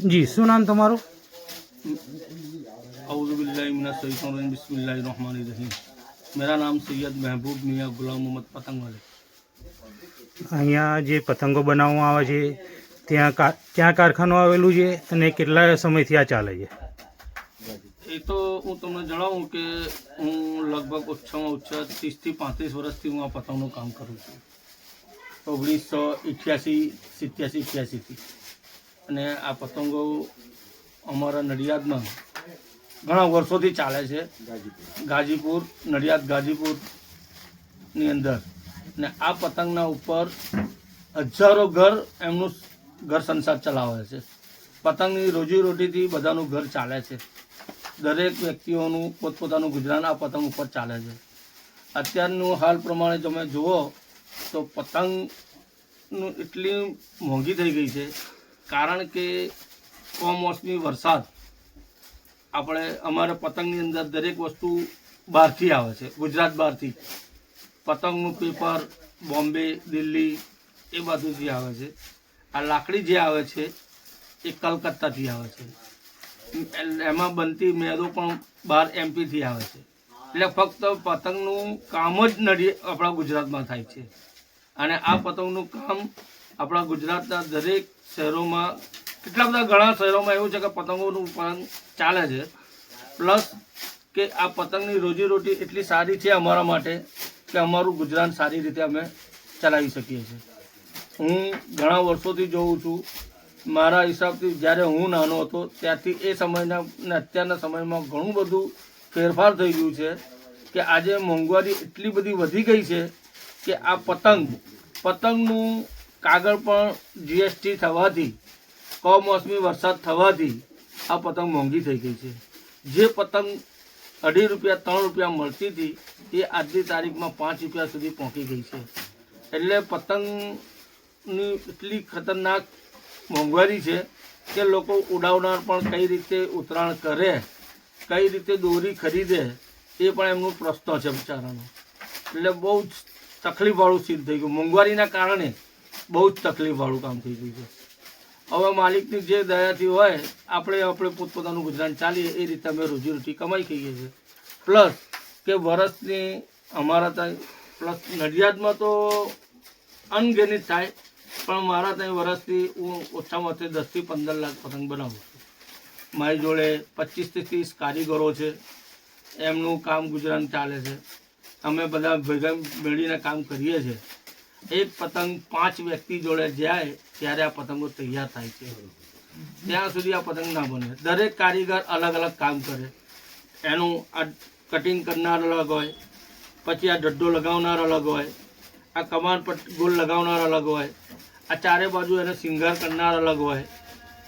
जी શું નામ તમારું? अऊज़ुबिल्लाहिमिनश्शैतानिर्रजीम बिस्मिल्लाहिर्रहमानिर्रहीम। मेरा नाम सैयद महबूब मियाँ गुलाम मोहम्मद पतंग वाले। અહીંયા જે પતંગો બનાવવામાં આવે છે ક્યાં કારખાનું આવેલું છે અને કેટલા સમયથી આ ચાલે છે? એ તો હું તમને જણાવું કે હું લગભગ ઓછામાં ઓછા 30 થી 35 વર્ષથી હું આ પતંગનું કામ કરું છું, 1988, 87, 88થી। અને આ પતંગો અમારા નડિયાદમાં ઘણા વર્ષોથી ચાલે છે, ગાજીપુર, નડિયાદ ગાજીપુરની અંદર। ને આ પતંગના ઉપર હજારો ઘર એમનું ઘર સંસાર ચલાવે છે। પતંગની રોજીરોટીથી બધાનું ઘર ચાલે છે, દરેક વ્યક્તિઓનું પોતપોતાનું ગુજરાન આ પતંગ ઉપર ચાલે છે। અત્યારનું હાલ પ્રમાણે તમે જુઓ તો પતંગનું એટલી મોંઘી થઈ ગઈ છે, કારણ કે કમોસમી વરસાદ આપણે અમારે પતંગની અંદર દરેક વસ્તુ બહારથી આવે છે, ગુજરાત બહારથી પતંગનું પેપર બોમ્બે, દિલ્હી એ બધુંથી આવે છે। આ લાકડી જે આવે છે એ કલકત્તાથી આવે છે, એમાં બનતી મેદો પણ બહાર એમપીથી આવે છે। એટલે ફક્ત પતંગનું કામ જ આપણા ગુજરાતમાં થાય છે। અને આ પતંગનું કામ આપણા ગુજરાતના દરેક શહેરોમાં, કેટલા બધા ઘણા શહેરોમાં એવું છે કે પતંગોનું કામ ચાલે છે। પ્લસ કે આ પતંગની રોજીરોટી એટલી સારી છે અમારા માટે કે અમારું ગુજરાન સારી રીતે અમે ચલાવી શકીએ છીએ। હું ઘણા વર્ષોથી જોઉં છું, મારા હિસાબથી જ્યારે હું નાનો હતો ત્યારથી એ સમયના ને અત્યારના સમયમાં ઘણું બધું ફેરફાર થઈ ગયું છે કે આજે મોંઘવારી એટલી બધી વધી ગઈ છે કે આ પતંગનું કાગળ પણ જીએસટી થવાથી, કમોસમી વરસાદ થવાથી આ પતંગ મોંઘી થઈ ગઈ છે। જે પતંગ 2.5 રૂપિયા 3 રૂપિયા મળતી હતી એ આજની તારીખમાં 5 રૂપિયા સુધી પહોંચી ગઈ છે। એટલે પતંગની એટલી ખતરનાક મોંઘવારી છે કે લોકો ઉડાવનાર પણ કઈ રીતે ઉતરાણ કરે, કઈ રીતે દોરી ખરીદે એ પણ એમનું પ્રશ્ન છે બિચારાનો। એટલે બહુ જ તકલીફવાળું સીન થઈ ગયું, મોંઘવારીના કારણે બહુ જ તકલીફવાળું કામ થઈ ગયું છે। હવે માલિકની જે દયાથી હોય આપણે પોતપોતાનું ગુજરાન ચાલીએ એ રીતે અમે રોજીરોટી કમાઈ ખાઈએ છીએ। પ્લસ કે વર્ષની અમારા ત્યાં પ્લસ નડિયાદમાં તો અનગિનિત થાય, પણ મારા ત્યાં વર્ષથી હું ઓછામાં ઓછા 10 થી 15 લાખ પતંગ બનાવું છું। મારી જોડે 25 થી 30 કારીગરો છે, એમનું કામ ગુજરાન ચાલે છે। અમે બધા ભેગા મળીને કામ કરીએ છીએ। એક પતંગ 5 વ્યક્તિ જોડે જાય ત્યારે આ પતંગો તૈયાર થાય છે, ત્યાં સુધી આ પતંગ ના બને। દરેક કારીગર અલગ અલગ કામ કરે, એનું આ કટિંગ કરનાર અલગ હોય, પછી આ ડડ્ડો લગાવનાર અલગ હોય, આ કમાન પર ગોલ લગાવનાર અલગ હોય, આ ચારે બાજુ એને શિંગાર કરનાર અલગ હોય।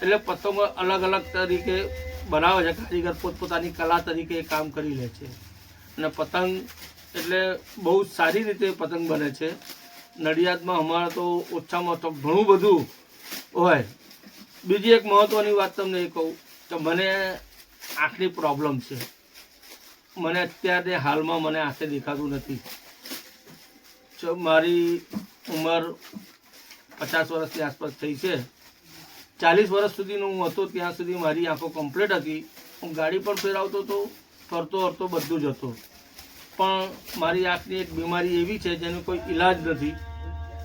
એટલે પતંગો અલગ અલગ તરીકે બનાવે છે, કારીગર પોતપોતાની કલા તરીકે કામ કરી લે છે। અને પતંગ એટલે બહુ સારી રીતે પતંગ બને છે। નડિયાદમાં અમારે તો ઓછામાં ઓછા ઘણું બધું હોય। બીજી એક મહત્ત્વની વાત તમને એ કહું કે મને આંખની પ્રોબ્લેમ છે, મને અત્યારે હાલમાં મને આંખે દેખાતું નથી। મારી ઉંમર 50 વર્ષની આસપાસ થઈ છે। 40 વર્ષ સુધીનો હું હતો ત્યાં સુધી મારી આંખો કમ્પ્લીટ હતી, હું ગાડી પણ ફેરવતો હતો, ફરતો ફરતો બધું જ હતો। પણ મારી આંખની એક બીમારી એવી છે જેનો કોઈ ઈલાજ નથી,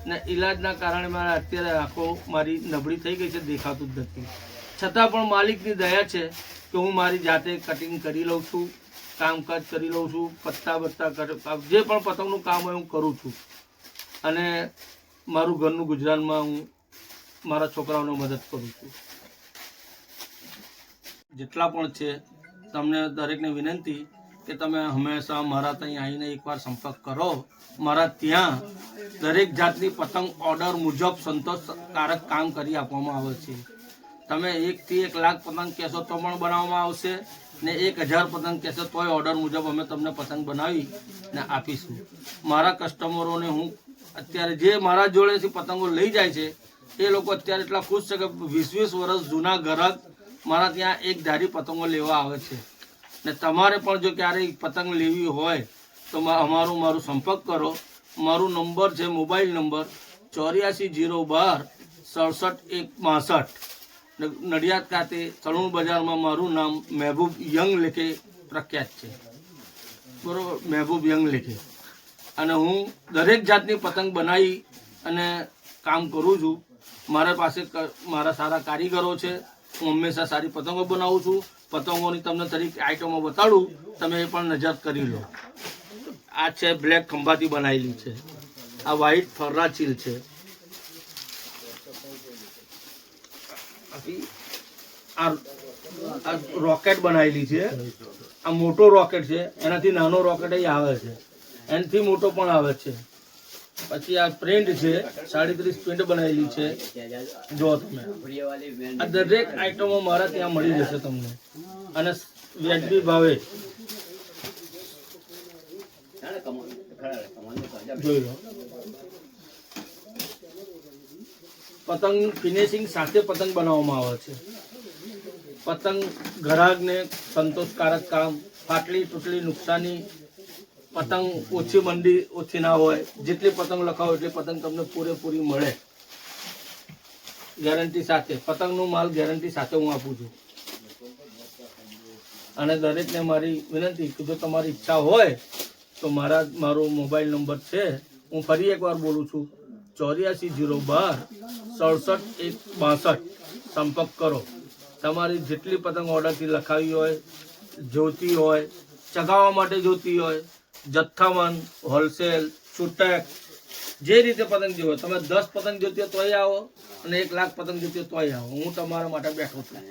ને ઈલાજના કારણે મારા અત્યારે આંખો મારી નબળી થઈ ગઈ છે, દેખાતું જ નથી। છતાં પણ માલિકની દયા છે કે હું મારી જાતે કટિંગ કરી લઉં છું, કામકાજ કરી લઉં છું, પત્તા જે પણ પતંગનું કામ હોય હું કરું છું। અને મારું ઘરનું ગુજરાનમાં હું મારા છોકરાઓને મદદ કરું છું। જેટલા પણ છે તમને દરેકને વિનંતી કે તમે હંમેશા મારા ત્યાં આવીને એકવાર સંપર્ક કરો। મારા ત્યાં દરેક જાતની પતંગ ઓર્ડર મુજબ સંતોષકારક કામ કરી આપવામાં આવે છે। તમે 1 થી 1 લાખ પતંગ કહેશો તો પણ બનાવવામાં આવશે, ને 1000 પતંગ કહેશો તોય ઓર્ડર મુજબ અમે તમને પતંગ બનાવી ને આપીશું। મારા કસ્ટમરોને હું અત્યારે જે મારા જોડેથી પતંગો લઈ જાય છે એ લોકો અત્યારે એટલા ખુશ છે કે 20-20 વર્ષ જૂના ગ્રાહક મારા ત્યાં એક ધારી પતંગો લેવા આવે છે। ને તમારે પણ જો ક્યારેય પતંગ લેવી હોય તો મારું સંપર્ક કરો। મારું નંબર છે મોબાઈલ નંબર 84 012 67 1 62। નડિયાદ ખાતે તરુણ બજારમાં મારું નામ મહેબૂબ યંગ લેખે પ્રખ્યાત છે, બરોબર, મહેબૂબ યંગ લેખે. અને હું દરેક જાતની પતંગ બનાવી અને કામ કરું છું. મારા પાસે મારા સારા કારીગરો છે. હું હંમેશા સારી પતંગો બનાવું છું. પતંગોની તમને તરીકે આઈટમો બતાડું, તમે એ પણ નજર કરી લો. આ છે બ્લેક ખંભાતી બનાવેલી છે, આ વ્હાઈટ ફર્રા ચીલ છે, આ રોકેટ બનાવેલી છે, આ મોટો રોકેટ છે, એનાથી નાનો રોકેટ આવે છે, એનાથી મોટો પણ આવે છે. પછી આ પ્રિન્ટ છે, 37 પ્રિન્ટ બનાવેલી છે. જો તમે આ દરેક આઈટમો મારા ત્યાં મળી જશે તમને, અને વ્યાજબી ભાવે. જોઈ લો, પતંગ ફિનિશિંગ સાથે પતંગ બનાવવામાં આવે છે. પતંગ ગ્રાહકને સંતોષકારક કામ, ફાટલી તૂટલી નુકસાની, પતંગ ઓછી મંડી ઓછી ના હોય, જેટલી પતંગ લખાવો એટલી પતંગ તમને પૂરેપૂરી મળે ગેરંટી સાથે. પતંગનો માલ ગેરંટી સાથે હું આપું છું. અને દરેકને મારી વિનંતી કે જો તમારી ઈચ્છા હોય તો મારો મોબાઈલ નંબર છે, હું ફરી એકવાર બોલું છું, 8402676162. સંપર્ક કરો. તમારી જેટલી પતંગ ઓર્ડરથી લખાવી હોય, જોતી હોય, ચગાવવા માટે જોતી હોય, જથ્થાબંધ, હોલસેલ, છૂટક, જે રીતે પતંગ જોવો, તમે 10 પતંગ જોતી હોય તોય આવો, અને 1 લાખ પતંગ જોતી હોય તોય આવો. હું તમારા માટે બેઠો છું.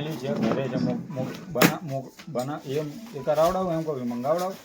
બનેલી છે ઘરે છે બના એ કરાવડાવો એમ કહું મંગાવડાવો